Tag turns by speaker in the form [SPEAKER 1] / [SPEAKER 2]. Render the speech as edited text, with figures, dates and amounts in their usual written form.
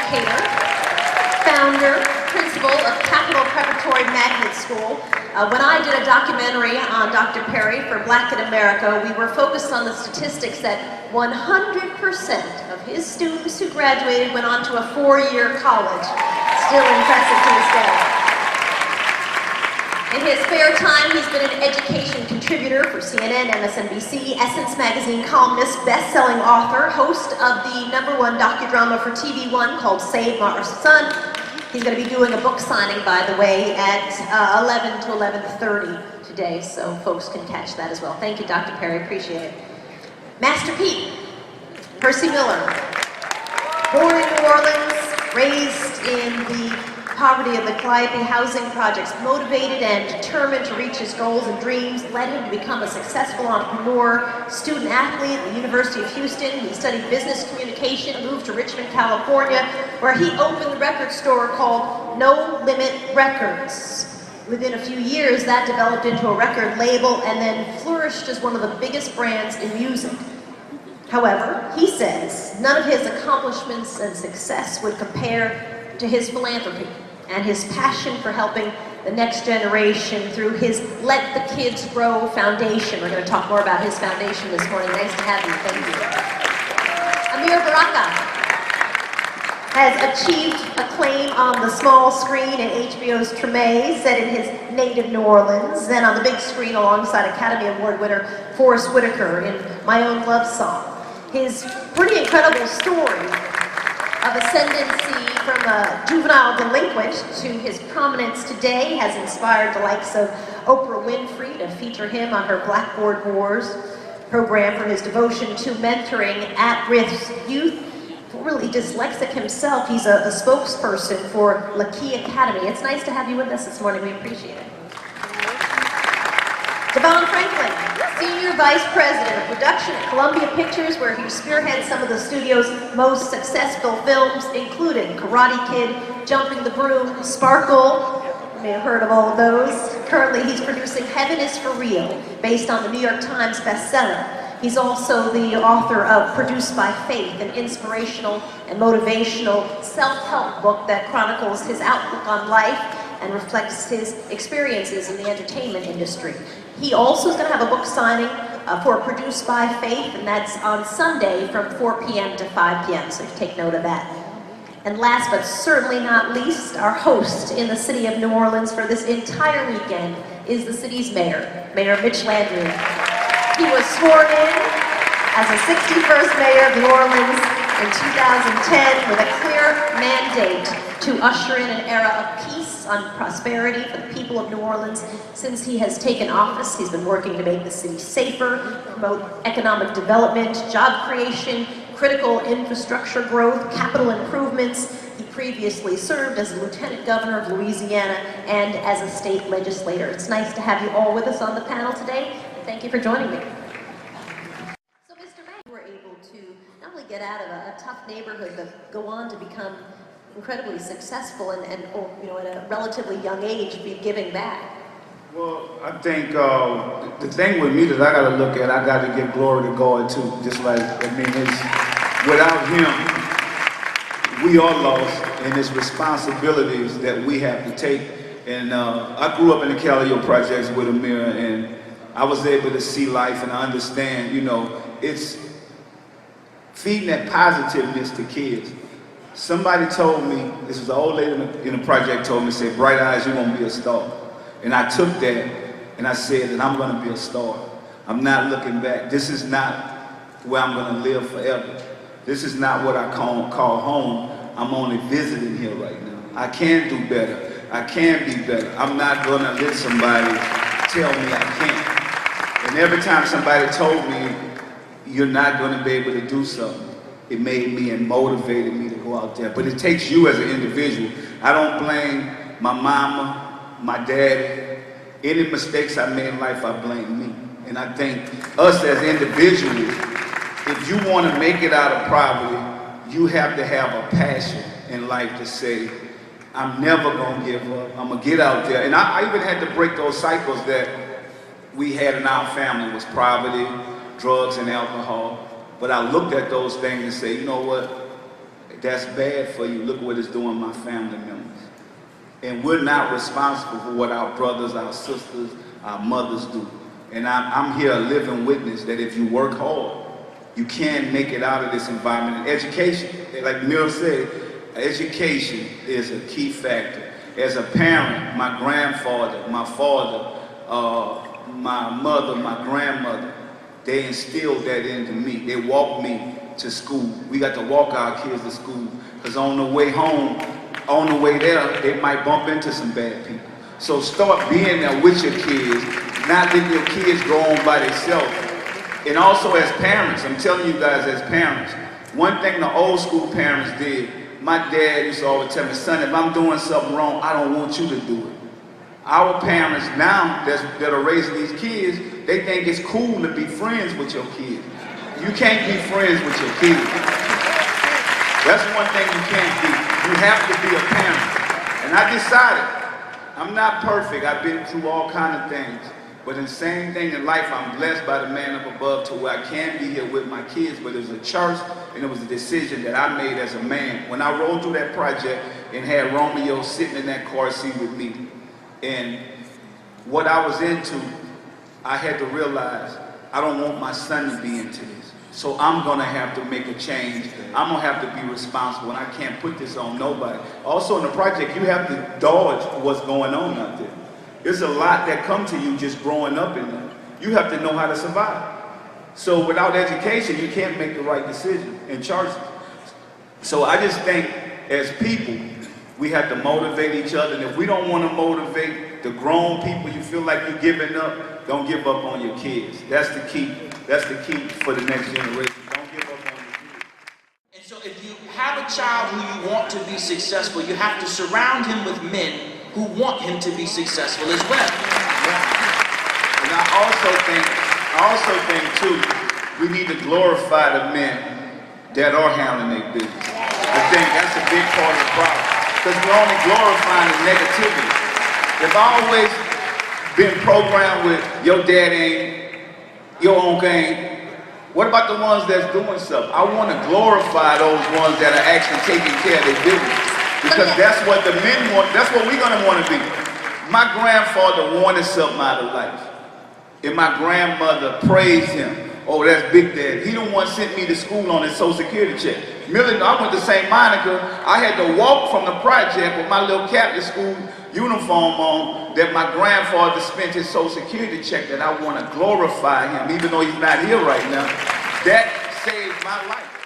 [SPEAKER 1] educator, founder, principal of Capital Preparatory Magnet School. When I did a documentary on Dr. Perry for Black in America, we were focused on the statistics that 100% of his students who graduated went on to a 4-year college. Still impressive to this day. In his spare time, he's been an education contributor for CNN, MSNBC, Essence Magazine columnist, best-selling author, host of the #1 docudrama for TV1 called Save Mars Son. He's going to be doing a book signing, by the way, at 11 to 11:30 today, so folks can catch that as well. Thank you, Dr. Perry. Appreciate it. Master P, Percy Miller. Born in New Orleans, raised in the poverty of the Calliope housing projects, motivated and determined to reach his goals and dreams, led him to become a successful entrepreneur, student athlete at the University of Houston. He studied business communication, moved to Richmond, California, where he opened the record store called No Limit Records. Within a few years, that developed into a record label and then flourished as one of the biggest brands in music. However, he says none of his accomplishments and success would compare to his philanthropy and his passion for helping the next generation through his Let the Kids Grow Foundation. We're going to talk more about his foundation this morning. Nice to have you. Thank you. Amir Baraka has achieved acclaim on the small screen in HBO's Treme, set in his native New Orleans, then on the big screen alongside Academy Award winner Forrest Whitaker in My Own Love Song. His pretty incredible story of ascendancy from a juvenile delinquent to his prominence today has inspired the likes of Oprah Winfrey to feature him on her Blackboard Wars program for his devotion to mentoring at-risk youth. Formerly dyslexic himself, he's a spokesperson for Lakey Academy. It's nice to have you with us this morning. We appreciate it. Devon Franklin, Senior Vice President of Production at Columbia Pictures, where he spearheads some of the studio's most successful films, including Karate Kid, Jumping the Broom, Sparkle. You may have heard of all of those. Currently, he's producing Heaven is for Real, based on the New York Times bestseller. He's also the author of Produced by Faith, an inspirational and motivational self-help book that chronicles his outlook on life and reflects his experiences in the entertainment industry. He also is going to have a book signing for Produced by Faith, and that's on Sunday from 4 p.m. to 5 p.m., so take note of that. And last but certainly not least, our host in the city of New Orleans for this entire weekend is the city's mayor, Mayor Mitch Landrieu. He was sworn in as the 61st mayor of New Orleans in 2010 with a clear mandate to usher in an era of peace and prosperity for the people of New Orleans. Since he has taken office, he's been working to make the city safer, promote economic development, job creation, critical infrastructure growth, capital improvements. He previously served as a lieutenant governor of Louisiana and as a state legislator. It's nice to have you all with us on the panel today. Thank you for joining me. So, Mr. May, you were able to not only get out of a tough neighborhood, but go on to become incredibly successful and at a relatively young age, be giving back.
[SPEAKER 2] Well, I think the thing with me that I got to look at, I got to give glory to God too. Just like, it's without Him, we are lost, and it's responsibilities that we have to take. And I grew up in the Calliope projects with Amir, and I was able to see life and understand, it's feeding that positiveness to kids. Somebody told me, this was an old lady in the project told me, said, bright eyes, you're gonna be a star. And I took that and I said that I'm gonna be a star. I'm not looking back. This is not where I'm gonna live forever. This is not what I call home. I'm only visiting here right now. I can do better. I can be better. I'm not gonna let somebody tell me I can't. And every time somebody told me, you're not gonna be able to do something, it made me and motivated me to go out there. But it takes you as an individual. I don't blame my mama, my daddy. Any mistakes I made in life, I blame me. And I think us as individuals, if you want to make it out of poverty, you have to have a passion in life to say, I'm never going to give up. I'm going to get out there. And I even had to break those cycles that we had in our family, was poverty, drugs, and alcohol. But I looked at those things and said, you know what? that's bad for you, look what it's doing my family members. And we're not responsible for what our brothers, our sisters, our mothers do. And I'm here a living witness that if you work hard, you can make it out of this environment. And education, like Miller said, education is a key factor. As a parent, my grandfather, my father, my mother, my grandmother, they instilled that into me. They walked me to school. We got to walk our kids to school because on the way home, on the way there, they might bump into some bad people. So start being there with your kids, not letting your kids go on by themselves. And also as parents, I'm telling you guys as parents, one thing the old school parents did, my dad used to always tell me, son, if I'm doing something wrong, I don't want you to do it. Our parents now that are raising these kids, they think it's cool to be friends with your kids. You can't be friends with your kids. That's one thing you can't be. You have to be a parent. And I decided, I'm not perfect. I've been through all kinds of things. But in the same thing in life, I'm blessed by the man up above to where I can be here with my kids. But it was a choice and it was a decision that I made as a man. When I rolled through that project and had Romeo sitting in that car seat with me, and what I was into, I had to realize I don't want my son to be into this. So I'm gonna have to make a change. I'm gonna have to be responsible, and I can't put this on nobody. Also in the project, you have to dodge what's going on out there. There's a lot that come to you just growing up in there. You have to know how to survive. So without education, you can't make the right decision and choices. So I just think as people, we have to motivate each other. And if we don't want to motivate the grown people, you feel like you're giving up, don't give up on your kids. That's the key. That's the key for the next generation. Don't give up on your kids.
[SPEAKER 3] And so if you have a child who you want to be successful, you have to surround him with men who want him to be successful as well.
[SPEAKER 2] Yeah. And I also think too, we need to glorify the men that are handling their business. I think that's a big part of the problem. Because we're only glorifying the negativity. If I always been programmed with your dad ain't, your uncle ain't, what about the ones that's doing something? I want to glorify those ones that are actually taking care of their business. Because that's what the men want, that's what we're going to want to be. My grandfather wanted something out of life. And my grandmother praised him. Oh, that's Big Dad. He the one sent me to school on his Social Security check. Miller, I went to St. Monica. I had to walk from the project with my little Catholic school uniform on that my grandfather spent his Social Security check, that I want to glorify him, even though he's not here right now. That saved my life.